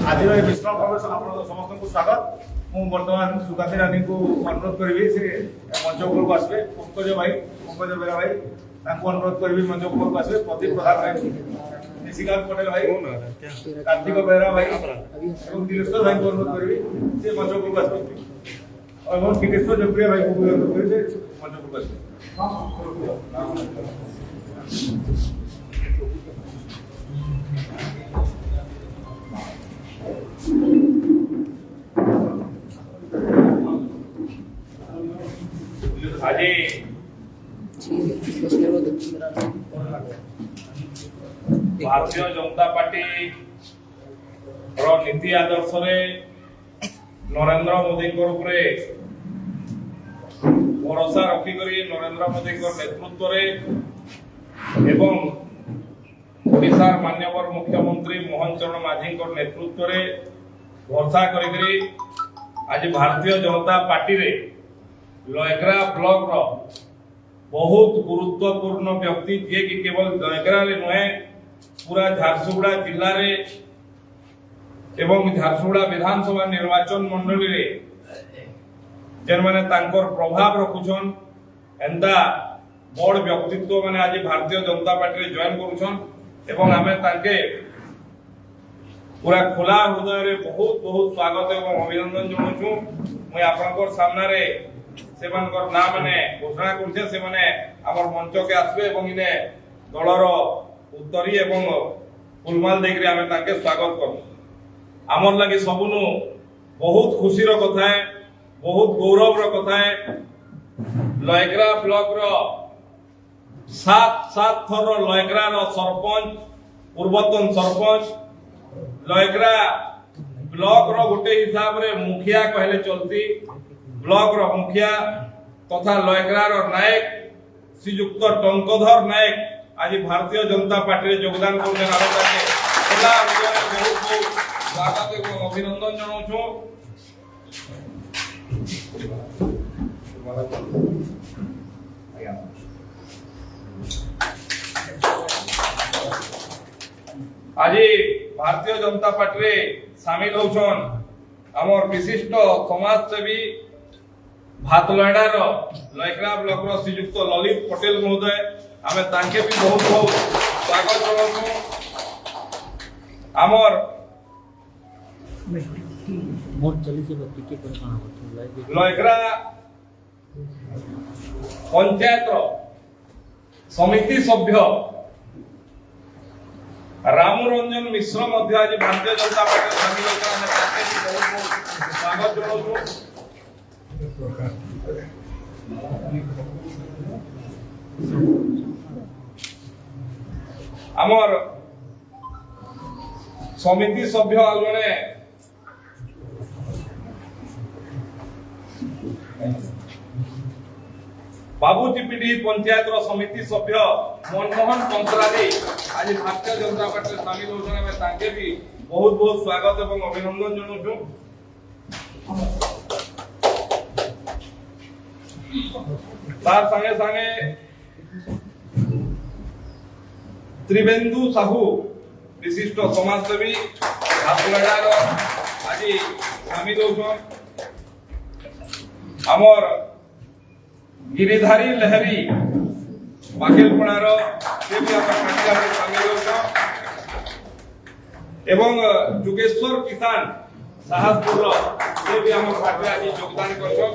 आज मिश्रण भाव समस्त को स्वागत। मुझे बर्तमान सुकांती रानी को अनुरोध करी से मंच उपरको आसवे। पंकज भाई पंकज बेरा भाई अनुरोध करी मंच उपरको आसवे। प्रदीप प्रधान भाई, निशिकांत पटेल भाई, कार्तिक बेरा भाई और दिलेश्वर भाई को अनुरोध करी से मंच उपरको आसवे और टिकेश्वर जगप्रिया भाई को अनुरोध करी से मंच उपरको आसवे। आज भारतीय जनता पार्टी नीति आदर्श नरेंद्र मोदी भरोसा रखिक नरेंद्र मोदी नेतृत्व एवं ओडिशा माननीय मुख्यमंत्री मोहन चरण माझी नेतृत्व भरोसा करी आज भारतीय जनता पार्टी रे लयग्रा ब्लॉक रो बहुत गुरुत्वपूर्ण व्यक्ति जे कि केवल लयग्रा रे नुहे पूरा झारसुगुड़ा जिल्ला रे एवं झारसुगुड़ा विधानसभा निर्वाचन मंडली रे जेन माने तांकर प्रभाव रखुछन एंदा बड़ व्यक्तित्व माने आज भारतीय जनता पार्टी रे जॉइन करूछन एवं आमे तांके पूरा खुला हृदय रे बहुत बहुत स्वागत एवं अभिनंदन जणाउछु। मैं आपनकर सामने रे सेमानकर नाम माने घोषणा करछे से माने हमर मंच के आसबे एवं इने दलर उत्तरी एवं फुलमाल देखरे आमे ताके स्वागत करू। हमर लागि सबनु बहुत खुशी रो कथा है, बहुत गौरव रो कथा है। लयग्रा ब्लॉक रो सात थर लयग्रा रो सरपंच पूर्वतन सरपंच लयग्रा ब्लॉक रो गोटे हिसाब रे मुखिया कहले चलती ब्लॉक रो मुखिया तथा लयग्रा रो नायक श्रीयुक्त टंकधर नायक आज भारतीय जनता पार्टी रे योगदान करछन। आमे ताके खुला हृदय बहुत बहुत स्वागत एवं अभिनंदन जणाउछु। आज भारतीय जनता पार्टी रे शामिल होछन हमर विशिष्ट समाजसेवी भातलडार लयग्रा ब्लॉक रो श्रीयुक्त ललित पटेल महोदय, आमे तांके भी बहुत बहुत स्वागत करछो। हमर लयग्रा पंचायत समिति सभ्य रामरंजन मिश्र मध्य आज भारतीय जनता पार्टी शामिल होकर बहुत बहुत स्वागत जणाउछु। आमर समिति सभ्य जने बाबूजीपीडी पंचायत समिति सभ्य मनमोहन पंचराजी आज भारतीय जनता पार्टी शामिल होछन। तांके भी बहुत बहुत स्वागत एवं अभिनंदन जणाउछु। तार संगे संगे त्रिवेंदु साहू विशिष्ट समाजसेवी भातलडार आज शामिल होछन। हमर गिरिधारी लहरी बाकेलपणार से भी शामिल होछन एवं जुगेश्वर किसान साहसपुर से भी हमर पार्टी आज योगदान करछन।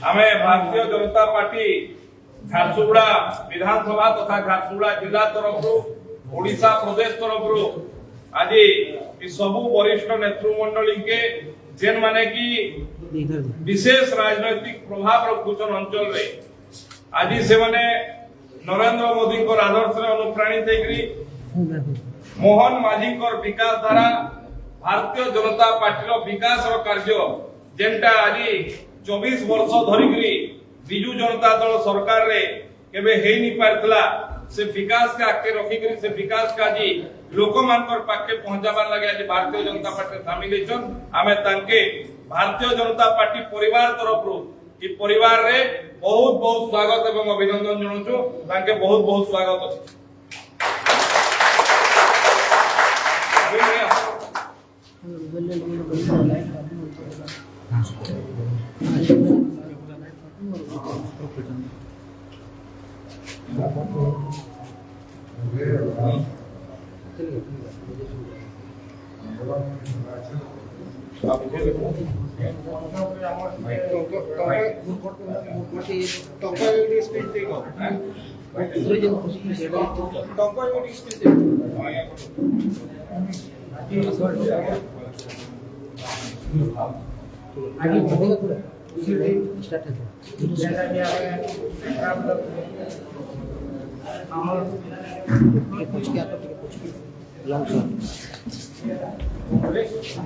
हमें भारतीय जनता पार्टी झारसुगुड़ा विधानसभा तथा झारसुगुड़ा जिला तरफ ओडिशा प्रदेश तरफ आज सबु वरिष्ठ नेतृमंडली के जेन माने की विशेष राजनैतिक प्रभाव रखुछन अंचल रे आज से माने नरेंद्र मोदी को आदर्श रे अनुप्राणित होकरी मोहन माझी को विकास धारा भारतीय जनता पार्टी रो विकास रो कार्य जेंटा आज 24 वर्ष धरिकरी बिजू जनता दल सरकार रे केबे हेई नि पारतला से विकास के आके रखी करी से विकास का जी लोक मानकर पाके पहुंचाबार लगे आज भारतीय जनता पार्टी शामिल होछन। आमे तांके भारतीय जनता पार्टी परिवार तरफ ई परिवार रे बहुत बहुत स्वागत एवं अभिनंदन जणाउछु ताके बहुत बहुत स्वागत अछि।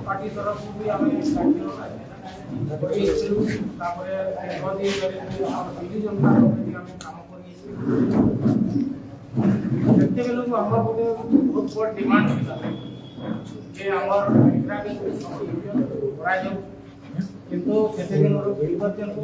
पार्टी तरफ भी आम दिल्ली जनता काम कर बहुत बड़ डिमांड किंतु निर्वाचन को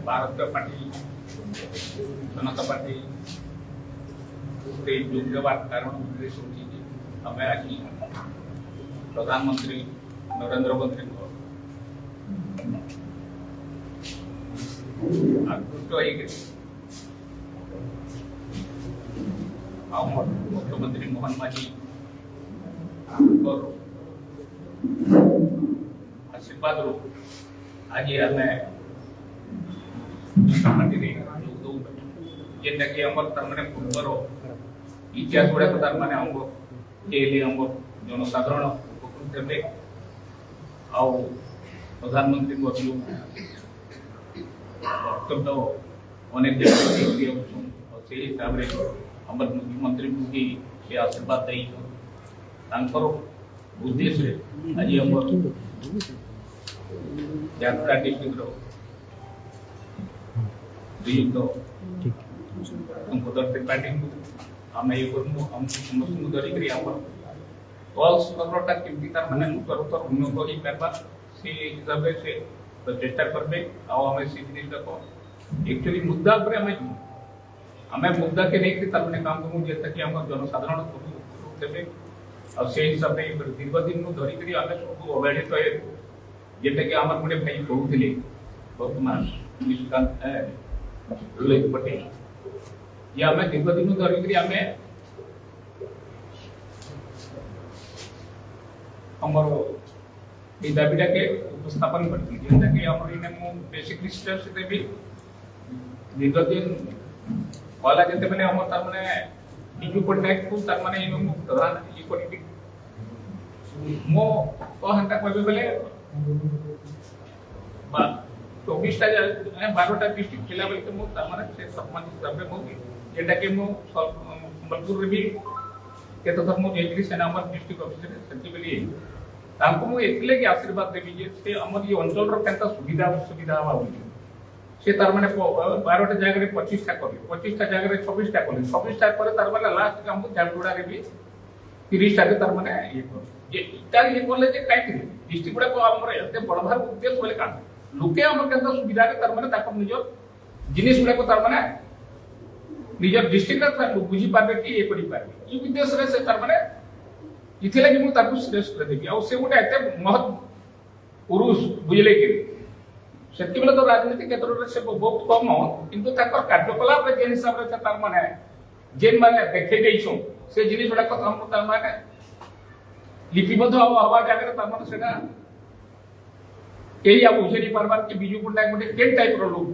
भारत पार्टी जनता पार्टी कारण हमें आज प्रधानमंत्री नरेंद्र मोदी आकृष्ट मुख्यमंत्री मोहन माझी आशीर्वाद रू आज आम पार्टी जेनटा कि पूर्वर इतिहास गुड़ाक जनसाधारण उपकृत हे प्रधानमंत्री वक्तव्य अनेक से हिसाब से मुख्यमंत्री को भी से आशीर्वाद दे उद्देश्य आज यात्रा डिस्ट्रिक्ट पार्टी आम ये समस्त धरिक स्तर केमती तार माने उन्नत हो पार्बा से हिसाब से चेष्टा करबे आम से जिनिस एक्चुअली मुद्दा पर आम मुद्दा के नहीं तार माने काम करूँ जेता कि हम जनसाधारण सब देबे आ से हिसाब से दीर्घ दिन धरिक आम सब अवहेलित जेटा कि आम गोटे भाई कहते वर्तमान निशिकांत पटेल ये आम दीर्घ दिन धरिक आम दाबीटा के उपस्थापन करती जेनटा कि बेसिकली स्टेप्स देबी दीर्घ दिन वाला जते माने हम तार माने बिजू पटनायक को तार माने इनो प्रधान ई कोटी मो तो हंता कहबे बेले 24टा 12टा डिस्ट्रिक्ट जिला बेले मो तार माने से सम्मानित करबे मो जेटा कि मो संबलपुर रे भी केतो धर्म जेकरी सेना हमर डिस्ट्रिक्ट ऑफिसर सेति बेली तांको मो एतले कि आशीर्वाद देबी जे से हमर ये अंचल रो केनता सुविधा हवा होई से तार माने 12टा जगह रे 25टा करले 25टा जगह रे 26टा करले 26टा पर तार माने लास्ट काम झाड़गुड़ा रे भी 30टा के तार माने ये कर ये इटार ये करले जे काई थी डिस्ट्रिक्ट गुडा को हमर एते बड़ भार उद्देश्य बोले का लोके हमर केनता सुविधा के तार माने ताको निजो जिनिस गुडा को तार माने निजर डिस्ट्रिक्ट रे बुझी पाबे कि ये करि पाबे ई उद्देश्य रे से तार माने इथिला कि मु ताको श्रेष्ठ कर देबी आ से गोटे एते महत पुरुष बुझले कि सेति बेले तो राजनीति क्षेत्र रे से बहुत कम किंतु ताकर कार्यकलाप रे जे हिसाब रे तार माने जेन माने देखै दैछो से जिनिस बडा को हम तार माने लिपिबद्ध हवा जागे तार माने सेना केही आ बुझे नहीं पारबार कि बिजू पटनायक गोटे केन टाइप रो लोग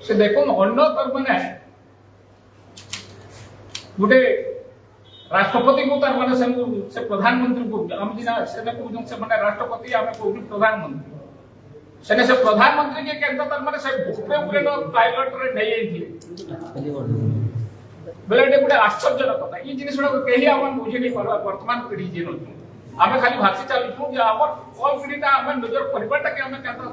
से देखो अन्य तार माने गोटे राष्ट्रपति को तार माने से प्रधानमंत्री को हम जिना सेना को से माने राष्ट्रपति आमे को प्रधानमंत्री सेने से प्रधानमंत्री के केंद्र तार माने से ऊपर ऊपर नो पायलट रे नहीं आई थी बेले एटे गोटे आश्चर्यर कथा ये जिनिस गुड़ा कहीं आम बुझे नहीं पार्बा वर्तमान पीढ़ी जे नछू आम खाली भाषी चलुँ जे आम ऑल पीढ़ीटा आम निजर परिवारटा के आम केंद्र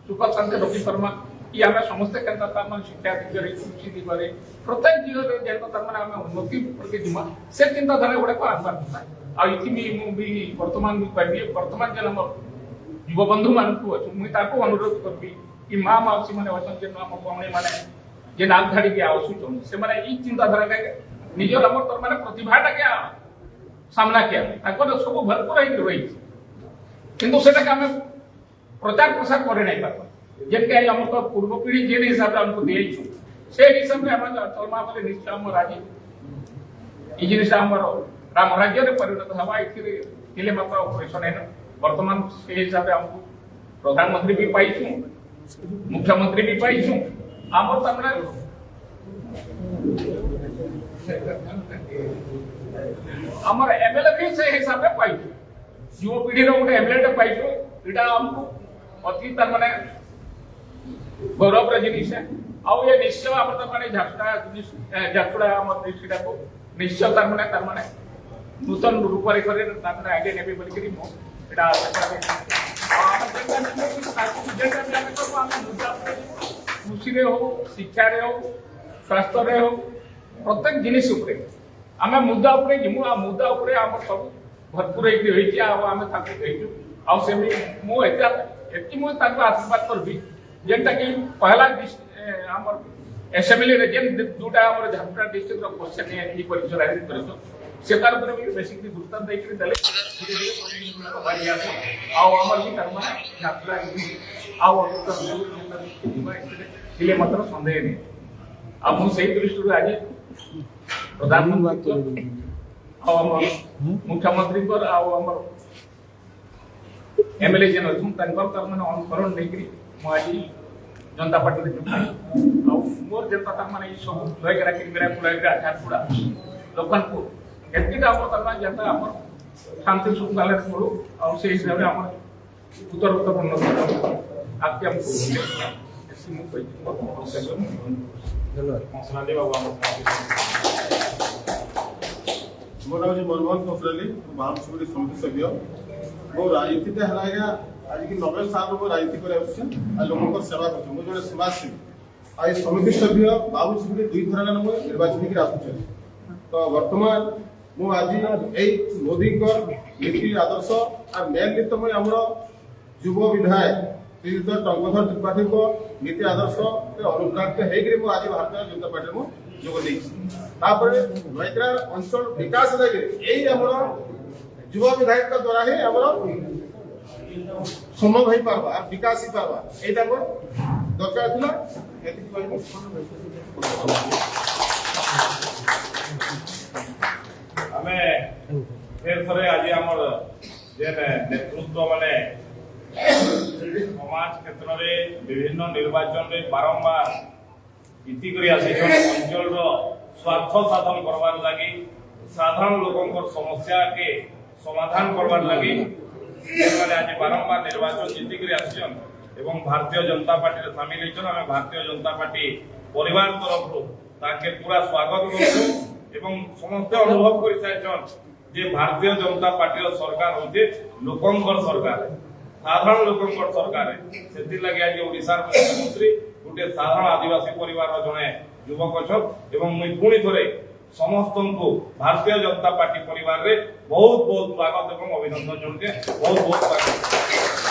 सुख शांति रखी पार्मा कि आम समस्ते केंद्र शिक्षा दिगरे कृषि दिगरे प्रत्येक दिगरे जेन तार आम उन्नति प्रति जिमा से चिंताधारा गुड़ा को आनबार था आती वर्तमान कहबी वर्तमान जेन आम युवबंधु मान मुझे अनुरोध करी कि माँ मौसी मैंने अच्छे आम भौणी मैंने जे नाक धाड़ी के आसुचन से माने ई चिंताधारा के निजर हमर तर माने प्रतिभाटा के सामना किया ताकर सब भरपूर है रही किंतु सेटा के हमें प्रचार प्रसार करे नहीं पाबा जेन के हम तो पूर्व पीढ़ी जे हिसाब से हमको दिए से हिसाब से हम चलमा बोले निश्चय हम राजी ई जिनिस हमर राम राज्य रे परिणत हवा इथिरे किले मात्र ऑपरेशन है वर्तमान से हिसाब से हमको प्रधानमंत्री भी पाइछु मुख्यमंत्री भी पाइछु आमर तमना आमर एमएलए भी से हिसाब से पाइछु युवा पीढ़ी रो गोटे एमएलए पाइछु इटा हमको अति तर माने गौरव रे जिनिस है आ ये निश्चय आमर तर माने झारसुड़ा आमर डिस्ट्रिक्ट को निश्चय तर माने नूतन रूप रे करे ताकना आगे नेबे बोली करी मो इटा कृषि हो शिक्षा हो स्वास्थ्य हो प्रत्येक जिनिस आम मुद्दा जिमु आ मुद्दा आम सब भरपूर आशीर्वाद करबी जेनटा कि पहला आम एसेम्बली रे जेन दुटा आम झारसुगुड़ा डिस्ट्रिक्ट रो क्वेश्चन ये परिचय राजनीति परिचय से तार ऊपर भी बेसिकली गुरुत्व देकरी देले धीरे धीरे सब बारी आसे आ हमर भी कर्म झारसुगुड़ा आ इसलिए मात्र संदेह नहीं अब मु सही दृष्टि आज प्रधानमंत्री मुख्यमंत्री पर एमएलए जेन अच्छुं तर माने अनुकरण नहीं आज जनता पार्टी मोर जनता तर माने सब लयकरा किनगरा कुलागरा झारसुगुड़ा लोकनपुर एतिका हम जनता हम शांति शृंखला करू और से हिसाब से हम उत्तर उत्तर उन्नति आपके हमको ମୋ ନାଁ ହେଉଛି ମନମୋହନ କସରାଲି ବାହାମସୁଗୁଡ଼ି ସମିତି ସଭ୍ୟ ମୋ ରାଜନୀତିଟା ହେଲା ଆଜ୍ଞା ଆଜିକି 90 ସାଲରୁ ମୁଁ ରାଜନୀତି କରି ଆସୁଛି ଆଉ ଲୋକଙ୍କର ସେବା କରୁଛି ମୁଁ ଜଣେ ସମାଜସେବୀ ଆଉ ଏ ସମିତି ସଭ୍ୟ ବାହାମସୁଗୁଡ଼ି 2 ଥର ହେଲା ମୁଁ ନିର୍ବାଚିତ ହେଇକି ଆସୁଛି ତ ବର୍ତ୍ତମାନ ମୁଁ ଆଜି ଏଇ ମୋଦିଙ୍କର ନୀତି ଆଦର୍ଶ ଆଉ ମେନଲି ତ ମୁଁ ଆମର ଯୁବ ବିଧାୟକ ଶ୍ରୀଯୁକ୍ତ ଟଙ୍କଧର ତ୍ରିପାଠୀଙ୍କ ନୀତି ଆଦର୍ଶରେ ଅନୁପ୍ରାଣିତ ହେଇକରି ମୁଁ ଆଜି ଭାରତୀୟ ଜନତା ପାର୍ଟିରେ ମୁଁ ଯୋଗ ଦେଇଛି ତାପରେ ନଈକରା ଅଞ୍ଚଳ ବିକାଶ ଲାଗି ଏଇ ଆମର ଯୁବ ବିଧାୟକ ଦ୍ୱାରା ହିଁ ଆମର ସମ୍ଭବ ହେଇପାରବା ଆଉ ବିକାଶ ହେଇପାରବା ଏଇଟା ମୋର ଦରକାର ଥିଲା ଏତିକି କହିବି ଆମେ ଫେର ଥରେ ଆଜି ଆମର ଯେନ୍ ନେତୃତ୍ୱ ମାନେ समाज क्षेत्र में विभिन्न निर्वाचन में बारंबार जीति कर अंचल स्वार्थ साधन करवार लगी साधारण लोकों समस्या के समाधान करवार लगी आज बारंबार निर्वाचन जीति कर एवं भारतीय जनता पार्टी सामिल होइछन आमे भारतीय जनता पार्टी परिवार तरफ ताके पूरा स्वागत करू एवं समस्त अनुभव कर साइछन जे भारतीय जनता पार्टी सरकार होते लोकंकर सरकार साधारण लोकंकर सरकार से लगे आज ओडिशा मुख्यमंत्री गोटे साधारण आदिवासी परिवार जड़े युवक एवं मुई पुणी थे समस्त को भारतीय जनता पार्टी परिवार रे बहुत बहुत स्वागत एवं अभिनंदन जनाते बहुत बहुत स्वागत।